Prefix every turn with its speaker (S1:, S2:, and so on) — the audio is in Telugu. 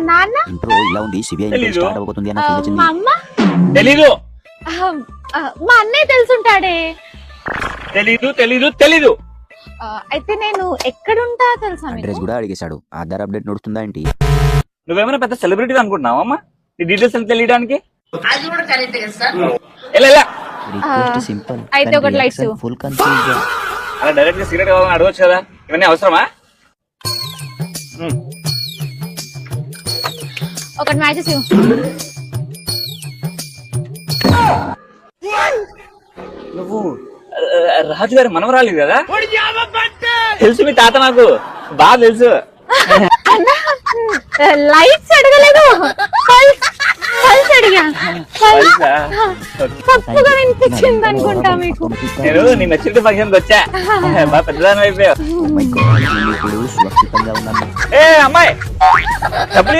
S1: నాన్న
S2: ఇంట్రో ఇలా ఉంది సిబిఐ
S3: తెలీదు.
S2: స్టార్ట్ అవబోతుంది అన్న ఫీల్ వచ్చింది.
S1: మా అమ్మ
S3: తెలీదు
S1: మా అన్నయ్య తెలుసుంటాడే.
S3: తెలీదు
S1: అయితే నేను ఎక్కడుంటా తెలుసా మీకు?
S2: అడ్రస్ కూడా అడిగేశాడు. ఆధార్ అప్డేట్ నడుస్తుందా ఏంటి?
S3: నువ్వేమైనా పెద్ద సెలబ్రిటీ అనుకుంటున్నావా అమ్మా నీ డీటెయిల్స్ తెలియడానికి ఎలా
S2: రిక్వెస్ట్ సింపుల్
S1: అయితే ఒకటి లైట్స్ ఇవ్వు.
S2: Full confuse.
S3: అలా డైరెక్ట్ గా సిగరెట్ కావాలని అడగచ్చు కదా ఇవన్నీ అవసరమా
S1: ఒకటి మ్యాచెస్ ఇవ్వు.
S3: నువ్వు రాజు గారి మనవరాలి కదా తెలుసు మీ తాత నాకు బాగా తెలుసు
S1: అన్నా, లైట్స్ అడగలేదు, పల్స్ అడిగా.
S3: తెలుసా?
S1: తప్పుగా వినిపించింది అనుకుంటా మీకు.
S3: నేను నీ మెచ్యూరిటీ ఫంక్షన్ కి వచ్చా బాగా పెద్దదాని అయిపోయావు
S2: Oh my God, నేను ఇప్పుడు సురక్షితంగా ఉన్నాను.
S3: ఏ అమ్మాయి డబ్బులు